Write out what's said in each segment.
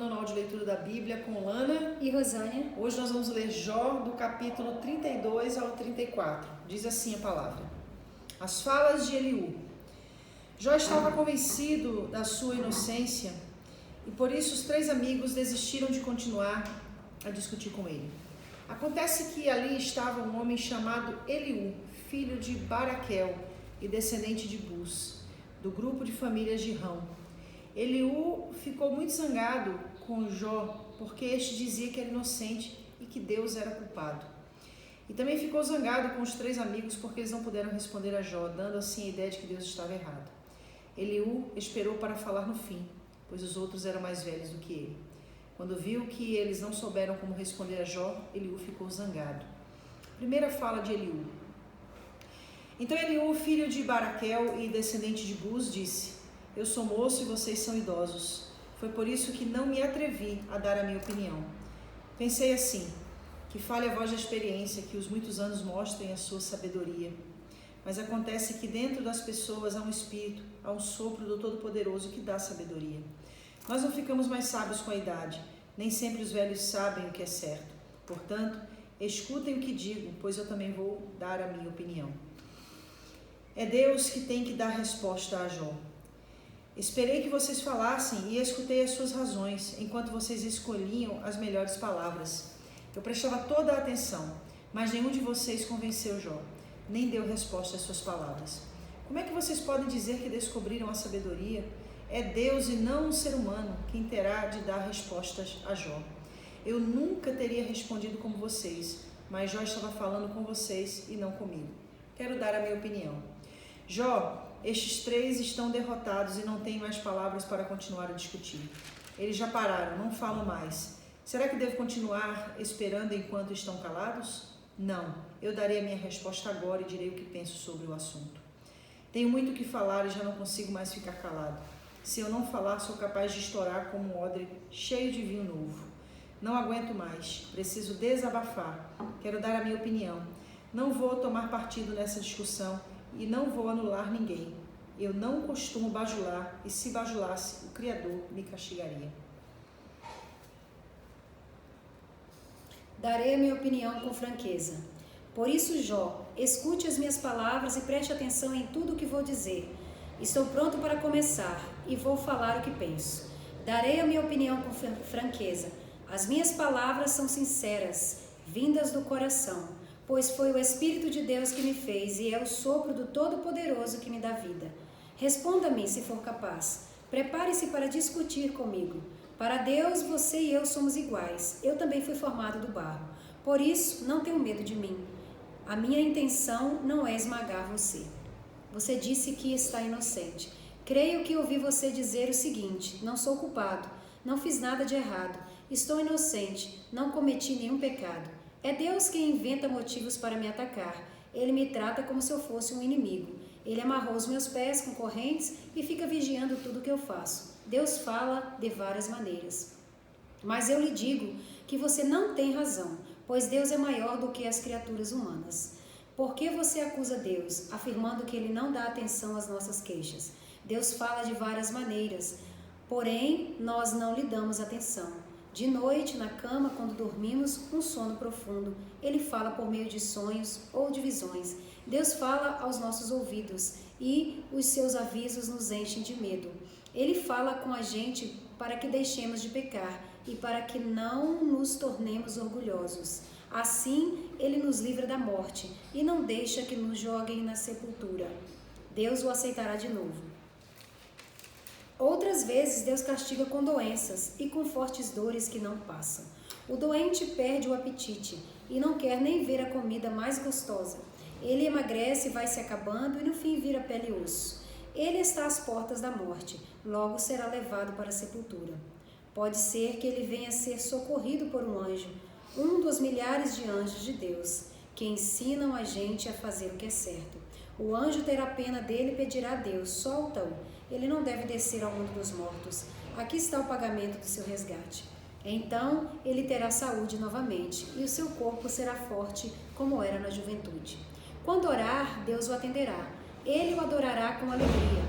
continuando na audioleitura da Bíblia com Lana e Rosânia. Hoje nós vamos ler Jó do capítulo 32 ao 34. Diz assim a palavra: As falas de Eliú. Jó estava convencido da sua inocência e por isso os três amigos desistiram de continuar a discutir com ele. Acontece que ali estava um homem chamado Eliú, filho de Baraquel e descendente de Bus, do grupo de famílias de Rão. Eliú ficou muito zangado com Jó, porque este dizia que era inocente e que Deus era culpado. E também ficou zangado com os três amigos, porque eles não puderam responder a Jó, dando assim a ideia de que Deus estava errado. Eliú esperou para falar no fim, pois os outros eram mais velhos do que ele. Quando viu que eles não souberam como responder a Jó, Eliú ficou zangado. Primeira fala de Eliú. Então Eliú, filho de Baraquel e descendente de Bus, disse: Eu sou moço e vocês são idosos. Foi por isso que não me atrevi a dar a minha opinião. Pensei assim: que fale a voz da experiência, que os muitos anos mostrem a sua sabedoria. Mas acontece que dentro das pessoas há um espírito, há um sopro do Todo-Poderoso que dá sabedoria. Nós não ficamos mais sábios com a idade, nem sempre os velhos sabem o que é certo. Portanto, escutem o que digo, pois eu também vou dar a minha opinião. É Deus que tem que dar resposta a Jó. Esperei que vocês falassem e escutei as suas razões, enquanto vocês escolhiam as melhores palavras. Eu prestava toda a atenção, mas nenhum de vocês convenceu Jó, nem deu resposta às suas palavras. Como é que vocês podem dizer que descobriram a sabedoria? É Deus e não um ser humano quem terá de dar respostas a Jó. Eu nunca teria respondido como vocês, mas Jó estava falando com vocês e não comigo. Quero dar a minha opinião. Jó, estes três estão derrotados e não têm mais palavras para continuar a discutir. Eles já pararam, não falam mais. Será que devo continuar esperando enquanto estão calados? Não, eu darei a minha resposta agora e direi o que penso sobre o assunto. Tenho muito o que falar e já não consigo mais ficar calado. Se eu não falar, sou capaz de estourar como um odre cheio de vinho novo. Não aguento mais, preciso desabafar. Quero dar a minha opinião. Não vou tomar partido nessa discussão e não vou anular ninguém. Eu não costumo bajular, e se bajulasse, o Criador me castigaria. Darei a minha opinião com franqueza. Por isso, Jó, escute as minhas palavras e preste atenção em tudo o que vou dizer. Estou pronto para começar e vou falar o que penso. Darei a minha opinião com franqueza. As minhas palavras são sinceras, vindas do coração, pois foi o Espírito de Deus que me fez e é o sopro do Todo-Poderoso que me dá vida. Responda-me se for capaz. Prepare-se para discutir comigo. Para Deus, você e eu somos iguais. Eu também fui formado do barro. Por isso, não tenha medo de mim. A minha intenção não é esmagar você. Você disse que está inocente. Creio que ouvi você dizer o seguinte: não sou culpado, não fiz nada de errado, estou inocente, não cometi nenhum pecado. É Deus quem inventa motivos para me atacar. Ele me trata como se eu fosse um inimigo. Ele amarrou os meus pés com correntes e fica vigiando tudo o que eu faço. Deus fala de várias maneiras. Mas eu lhe digo que você não tem razão, pois Deus é maior do que as criaturas humanas. Por que você acusa Deus, afirmando que Ele não dá atenção às nossas queixas? Deus fala de várias maneiras, porém nós não lhe damos atenção. De noite, na cama, quando dormimos, um sono profundo, Ele fala por meio de sonhos ou de visões. Deus fala aos nossos ouvidos e os seus avisos nos enchem de medo. Ele fala com a gente para que deixemos de pecar e para que não nos tornemos orgulhosos. Assim, Ele nos livra da morte e não deixa que nos joguem na sepultura. Deus o aceitará de novo. Outras vezes, Deus castiga com doenças e com fortes dores que não passam. O doente perde o apetite e não quer nem ver a comida mais gostosa. Ele emagrece e vai se acabando e no fim vira pele e osso. Ele está às portas da morte, logo será levado para a sepultura. Pode ser que ele venha a ser socorrido por um anjo, um dos milhares de anjos de Deus, que ensinam a gente a fazer o que é certo. O anjo terá pena dele e pedirá a Deus: solta-o. Ele não deve descer ao mundo dos mortos. Aqui está o pagamento do seu resgate. Então ele terá saúde novamente e o seu corpo será forte como era na juventude. Quando orar, Deus o atenderá. Ele o adorará com alegria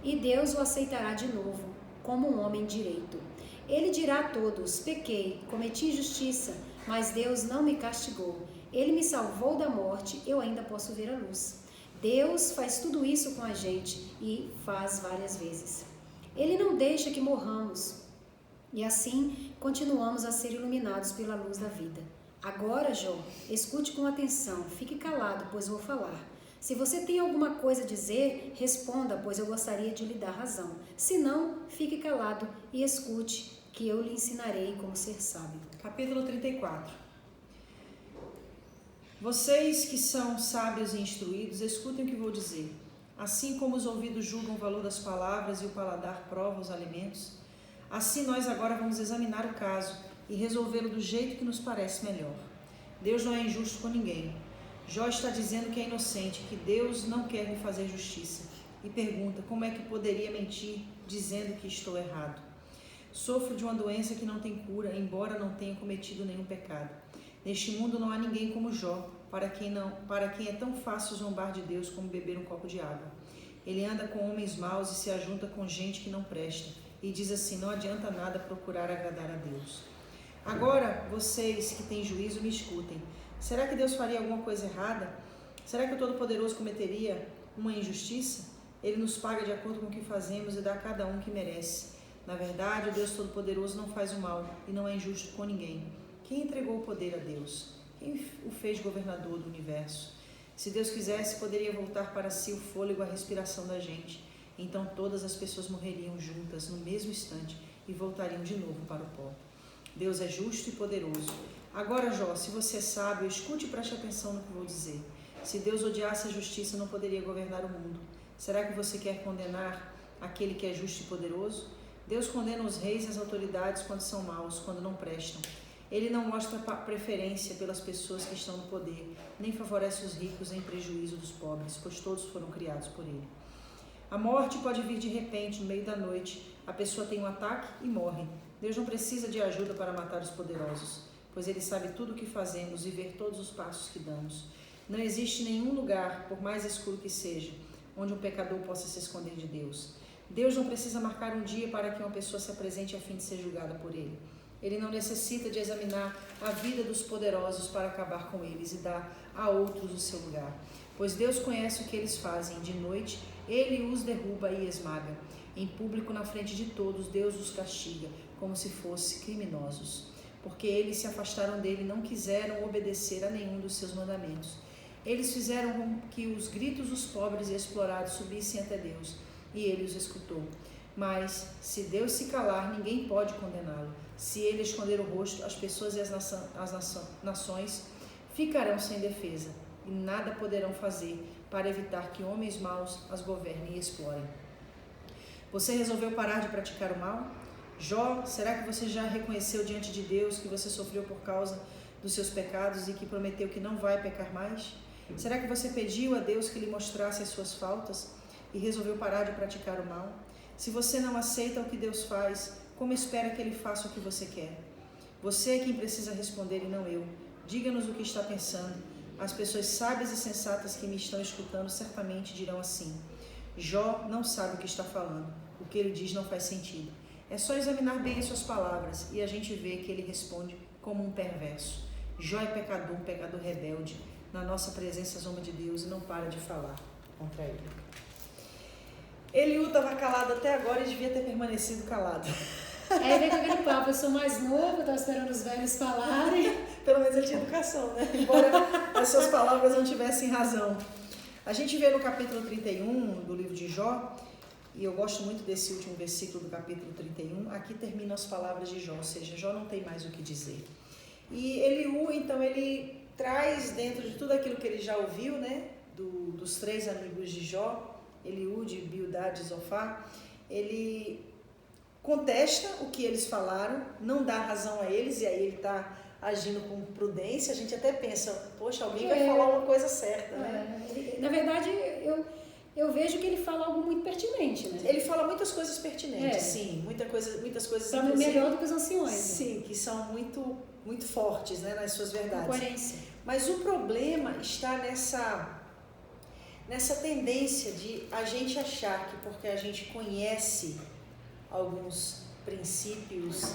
e Deus o aceitará de novo como um homem direito. Ele dirá a todos: pequei, cometi injustiça, mas Deus não me castigou. Ele me salvou da morte, eu ainda posso ver a luz. Deus faz tudo isso com a gente e faz várias vezes. Ele não deixa que morramos e assim continuamos a ser iluminados pela luz da vida. Agora, Jó, escute com atenção, fique calado, pois vou falar. Se você tem alguma coisa a dizer, responda, pois eu gostaria de lhe dar razão. Se não, fique calado e escute, que eu lhe ensinarei como ser sábio. Capítulo 34. Vocês que são sábios e instruídos, escutem o que vou dizer. Assim como os ouvidos julgam o valor das palavras e o paladar prova os alimentos, assim nós agora vamos examinar o caso e resolvê-lo do jeito que nos parece melhor. Deus não é injusto com ninguém. Jó está dizendo que é inocente, que Deus não quer lhe fazer justiça, e pergunta como é que poderia mentir dizendo que estou errado. Sofro de uma doença que não tem cura, embora não tenha cometido nenhum pecado. Neste mundo não há ninguém como Jó, para quem é tão fácil zombar de Deus como beber um copo de água. Ele anda com homens maus e se ajunta com gente que não presta, e diz assim: não adianta nada procurar agradar a Deus. Agora, vocês que têm juízo, me escutem. Será que Deus faria alguma coisa errada? Será que o Todo-Poderoso cometeria uma injustiça? Ele nos paga de acordo com o que fazemos e dá a cada um o que merece. Na verdade, o Deus Todo-Poderoso não faz o mal e não é injusto com ninguém. Quem entregou o poder a Deus? Quem o fez governador do universo? Se Deus quisesse, poderia voltar para si o fôlego, a respiração da gente. Então todas as pessoas morreriam juntas no mesmo instante e voltariam de novo para o pó. Deus é justo e poderoso. Agora, Jó, se você é sábio, escute e preste atenção no que vou dizer. Se Deus odiasse a justiça, não poderia governar o mundo. Será que você quer condenar aquele que é justo e poderoso? Deus condena os reis e as autoridades quando são maus, quando não prestam. Ele não mostra preferência pelas pessoas que estão no poder, nem favorece os ricos em prejuízo dos pobres, pois todos foram criados por ele. A morte pode vir de repente, no meio da noite. A pessoa tem um ataque e morre. Deus não precisa de ajuda para matar os poderosos, pois ele sabe tudo o que fazemos e vê todos os passos que damos. Não existe nenhum lugar, por mais escuro que seja, onde um pecador possa se esconder de Deus. Deus não precisa marcar um dia para que uma pessoa se apresente a fim de ser julgada por ele. Ele não necessita de examinar a vida dos poderosos para acabar com eles e dar a outros o seu lugar, pois Deus conhece o que eles fazem. De noite, ele os derruba e esmaga. Em público, na frente de todos, Deus os castiga, como se fossem criminosos, porque eles se afastaram dele e não quiseram obedecer a nenhum dos seus mandamentos. Eles fizeram com que os gritos dos pobres e explorados subissem até Deus, e ele os escutou. Mas, se Deus se calar, ninguém pode condená-lo. Se ele esconder o rosto, as pessoas e as nações ficarão sem defesa, e nada poderão fazer para evitar que homens maus as governem e explorem. Você resolveu parar de praticar o mal? Jó, será que você já reconheceu diante de Deus que você sofreu por causa dos seus pecados e que prometeu que não vai pecar mais? Será que você pediu a Deus que lhe mostrasse as suas faltas e resolveu parar de praticar o mal? Se você não aceita o que Deus faz, como espera que Ele faça o que você quer? Você é quem precisa responder e não eu. Diga-nos o que está pensando. As pessoas sábias e sensatas que me estão escutando certamente dirão assim: Jó não sabe o que está falando. O que ele diz não faz sentido. É só examinar bem as suas palavras e a gente vê que ele responde como um perverso. Jó é pecador, um pecador rebelde. Na nossa presença zomba de Deus e não para de falar contra ele. Eliú estava calado até agora e devia ter permanecido calado. Aí vem com aquele papo: eu sou mais novo, estava esperando os velhos falarem. Pelo menos ele tinha educação, né? Embora as suas palavras não tivessem razão. A gente vê no capítulo 31 do livro de Jó, e eu gosto muito desse último versículo do capítulo 31, aqui terminam as palavras de Jó, ou seja, Jó não tem mais o que dizer. E Eliú, então, ele traz dentro de tudo aquilo que ele já ouviu, né, dos três amigos de Jó, Eliú, Bildade e Zofar, ele contesta o que eles falaram, não dá razão a eles, e aí ele está agindo com prudência. A gente até pensa, poxa, alguém vai falar uma coisa certa, né? Na verdade, eu vejo que ele fala algo muito pertinente, né? Ele fala muitas coisas pertinentes, sim, muitas coisas são melhor do que os anciões. Sim, que são muito, muito fortes, né, nas suas verdades. Coerência. Mas o problema está nessa tendência de a gente achar que porque a gente conhece alguns princípios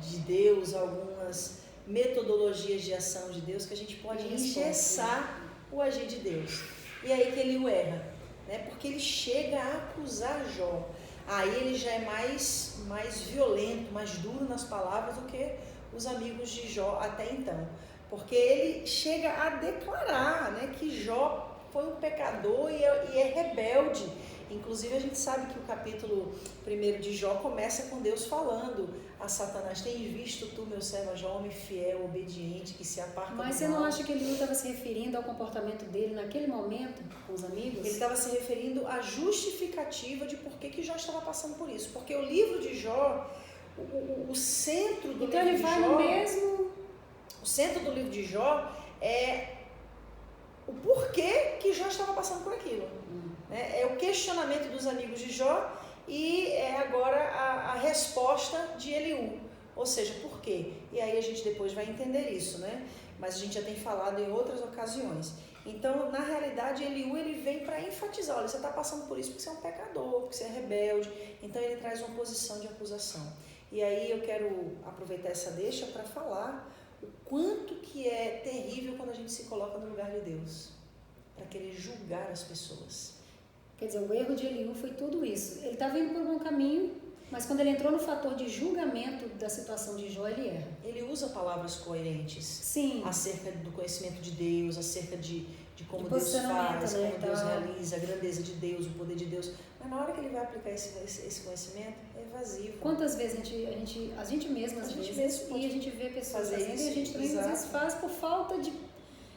de Deus, algumas metodologias de ação de Deus que a gente pode engessar o agir de Deus. E aí que ele o erra, né? Porque ele chega a acusar Jó. Aí ele já é mais violento, mais duro nas palavras do que os amigos de Jó até então. Porque ele chega a declarar, né, que Jó foi um pecador e é rebelde. Inclusive a gente sabe que o capítulo 1 de Jó começa com Deus falando a Satanás: "Tens visto tu, meu servo Jó, homem fiel, obediente, que se aparta do mal." Mas você não acha que ele estava se referindo ao comportamento dele naquele momento com os amigos? Ele estava se referindo à justificativa de por que Jó estava passando por isso. Porque o livro de Jó, o centro do então livro de Jó... Então ele vai no mesmo... O centro do livro de Jó é o porquê que Jó estava passando por aquilo. Né? É o questionamento dos amigos de Jó e é agora a resposta de Eliú. Ou seja, por quê? E aí a gente depois vai entender isso, né? Mas a gente já tem falado em outras ocasiões. Então, na realidade, Eliú ele vem para enfatizar: olha, você está passando por isso porque você é um pecador, porque você é rebelde. Então ele traz uma posição de acusação. E aí eu quero aproveitar essa deixa para falar o quanto que é terrível quando a gente se coloca no lugar de Deus, para querer julgar as pessoas. Quer dizer, o erro de Eliú foi tudo isso. Ele estava indo por um bom caminho, mas quando ele entrou no fator de julgamento da situação de Jó, ele erra. Ele usa palavras coerentes. Sim. Acerca do conhecimento de Deus, acerca de como Deus faz, né, como Deus realiza, a grandeza de Deus, o poder de Deus. Mas na hora que ele vai aplicar esse conhecimento, é evasivo. Quantas vezes a gente mesmo, às vezes, e a gente vê pessoas fazendo, e a gente também às vezes faz por falta de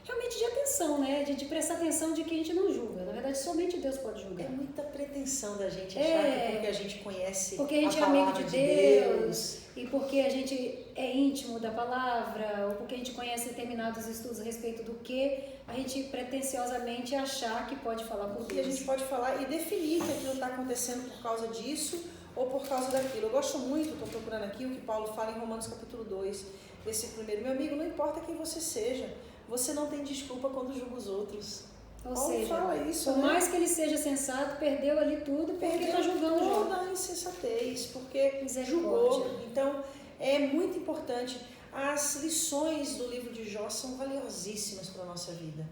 realmente de atenção, né? De prestar atenção de que a gente não julga. Na verdade, somente Deus pode julgar. É muita pretensão da gente achar que porque a gente conhece porque a gente a é amigo palavra de Deus, e porque a gente é íntimo da palavra, ou porque a gente conhece determinados estudos a respeito do que a gente pretensiosamente achar que pode falar por Deus. Que a gente pode falar e definir que aquilo está acontecendo por causa disso ou por causa daquilo. Eu gosto muito, estou procurando aqui, o que Paulo fala em Romanos capítulo 2, versículo 1. Meu amigo, não importa quem você seja, você não tem desculpa quando julga os outros. Ou Paulo seja, fala isso, por né? mais que ele seja sensato, perdeu ali tudo porque está julgando Jó. Toda a insensatez, porque julgou. Então, é muito importante. As lições do livro de Jó são valiosíssimas para a nossa vida.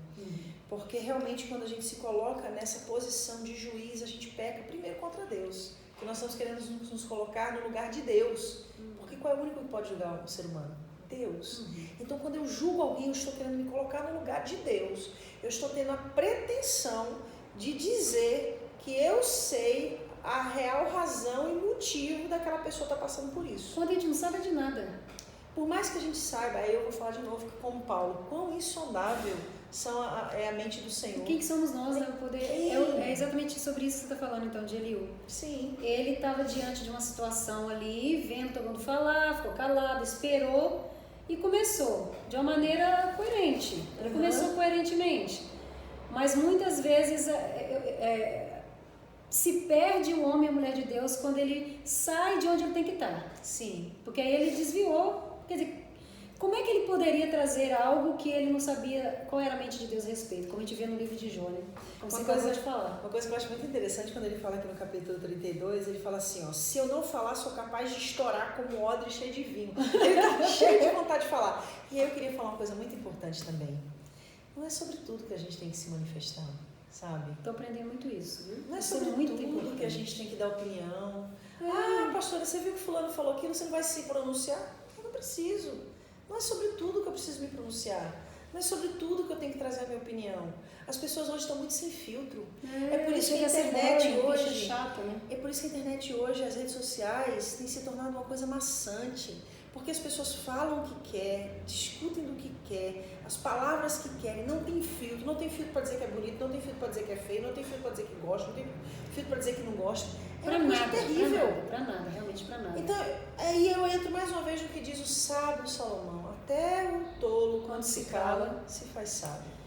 Porque realmente quando a gente se coloca nessa posição de juiz, a gente peca primeiro contra Deus. Porque nós estamos querendo nos colocar no lugar de Deus. Porque qual é o único que pode julgar o ser humano? Deus. Então, quando eu julgo alguém, eu estou querendo me colocar no lugar de Deus. Eu estou tendo a pretensão de dizer que eu sei a real razão e motivo daquela pessoa estar passando por isso. Quando a gente não sabe de nada. Por mais que a gente saiba, aí eu vou falar de novo como Paulo, quão insondável é a mente do Senhor. Quem que somos nós, né? O poder. É exatamente sobre isso que você está falando, então, de Eliú. Sim. Ele estava diante de uma situação ali, vendo todo mundo falar, ficou calado, esperou e começou de uma maneira coerente. Ele começou coerentemente. Mas muitas vezes se perde o homem e a mulher de Deus quando ele sai de onde ele tem que estar. Sim. Porque aí ele desviou. Quer dizer, como é que ele poderia trazer algo que ele não sabia qual era a mente de Deus a respeito? Como a gente vê no livro de Jó, né? Como você acabou de falar. Uma coisa que eu acho muito interessante quando ele fala aqui no capítulo 32, ele fala assim, ó: se eu não falar, sou capaz de estourar como odre cheio de vinho. Ele tá cheio de vontade de falar. E aí eu queria falar uma coisa muito importante também. Não é sobre tudo que a gente tem que se manifestar, sabe? Estou aprendendo muito isso, viu? Não é sobre tudo que a gente tem que dar opinião. Ah, pastora, você viu que fulano falou aquilo, você não vai se pronunciar? Eu não preciso. Não é sobre tudo que eu preciso me pronunciar. Não é sobre tudo que eu tenho que trazer a minha opinião. As pessoas hoje estão muito sem filtro. É por isso que a internet hoje... chato, né? É por isso que a internet hoje, as redes sociais, tem se tornado uma coisa maçante. Porque as pessoas falam o que quer, discutem do que quer, as palavras que querem, não tem filtro. Não tem filtro para dizer que é bonito, não tem filtro para dizer que é feio, não tem filtro para dizer que gosta, não tem filtro para dizer que não gosta. É uma coisa terrível. Pra nada, realmente pra nada. Então, aí eu entro mais uma vez no que diz o sábio Salomão: até o tolo, quando se cala, se faz sábio.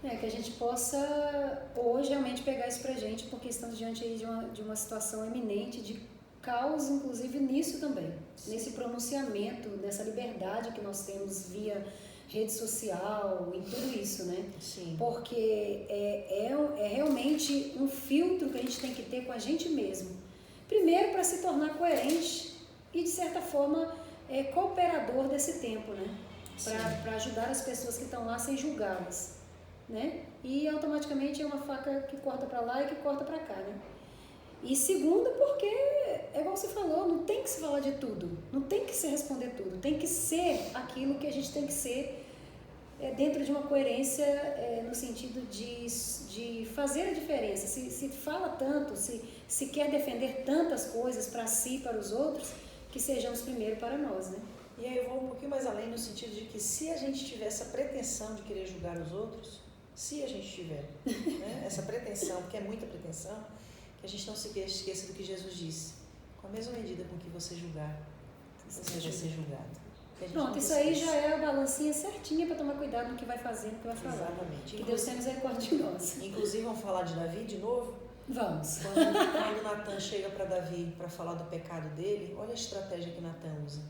Que a gente possa hoje realmente pegar isso pra gente, porque estamos diante aí de uma situação eminente de caos, inclusive nisso também. Sim. Nesse pronunciamento, nessa liberdade que nós temos via rede social, em tudo isso, né? Sim. Porque é realmente um filtro que a gente tem que ter com a gente mesmo. Primeiro, para se tornar coerente e de certa forma cooperador desse tempo, né? Para ajudar as pessoas que estão lá sem julgá-las, né? E automaticamente é uma faca que corta para lá e que corta para cá, né? E segundo, porque é igual você falou, não tem que se falar de tudo, não tem que se responder tudo, tem que ser aquilo que a gente tem que ser dentro de uma coerência no sentido de fazer a diferença. Se fala tanto, se quer defender tantas coisas para si e para os outros, que sejamos primeiro para nós, né? E aí eu vou um pouquinho mais além no sentido de que se a gente tiver essa pretensão de querer julgar os outros, se a gente tiver né, essa pretensão, porque é muita pretensão, que a gente não se esqueça do que Jesus disse. Com a mesma medida com que você julgar, você vai ser julgado. Pronto, isso aí já é a balancinha certinha para tomar cuidado no que vai fazer, no que vai falar. Exatamente. Que Deus tenha misericórdia de nós. Inclusive, vamos falar de Davi de novo? Vamos. Quando Natan chega para Davi para falar do pecado dele, olha a estratégia que Natan usa.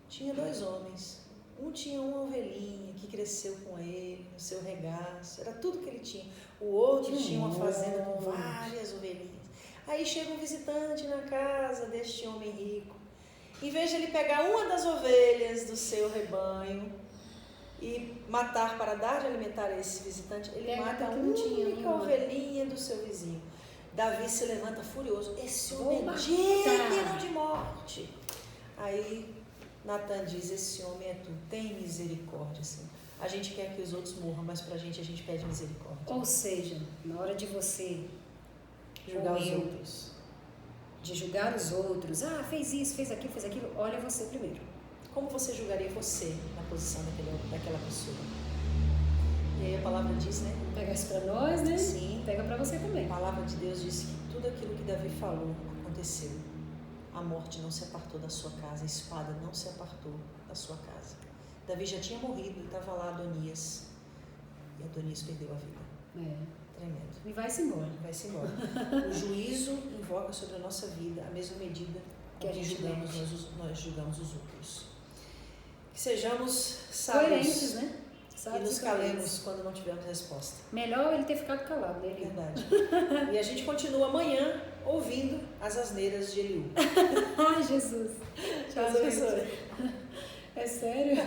Tinha 2 homens. Um tinha uma ovelhinha que cresceu com ele, no seu regaço, era tudo que ele tinha. O outro tinha uma fazenda com várias ovelhinhas. Aí chega um visitante na casa deste homem rico. Em vez de ele pegar uma das ovelhas do seu rebanho e matar para dar de alimentar a esse visitante, ele mata a única ovelhinha do seu vizinho. Davi se levanta furioso. Esse homem é digno de morte. Aí Natan diz, esse homem é tu, tem misericórdia, Senhor. A gente quer que os outros morram, mas pra gente a gente pede misericórdia. Ou seja, na hora de você julgar os outros, de julgar os outros, fez isso, fez aquilo, olha você primeiro. Como você julgaria você na posição daquela pessoa? E aí a palavra diz, né? Pega isso pra nós, né? Sim. Pega pra você também. A palavra de Deus diz que tudo aquilo que Davi falou aconteceu. A morte não se apartou da sua casa, a espada não se apartou da sua casa. Davi já tinha morrido e estava lá Adonias. E Adonias perdeu a vida. Tremendo. E vai-se embora. Vai-se embora. O juízo invoca sobre a nossa vida a mesma medida que nós julgamos os outros. Que sejamos sábios. Coerentes, né? E nos calemos quando não tivermos resposta. Melhor ele ter ficado calado, né, Eliú? Verdade. E a gente continua amanhã ouvindo as asneiras de Eliú. Ai, Jesus. Tchau, Jesus. É sério?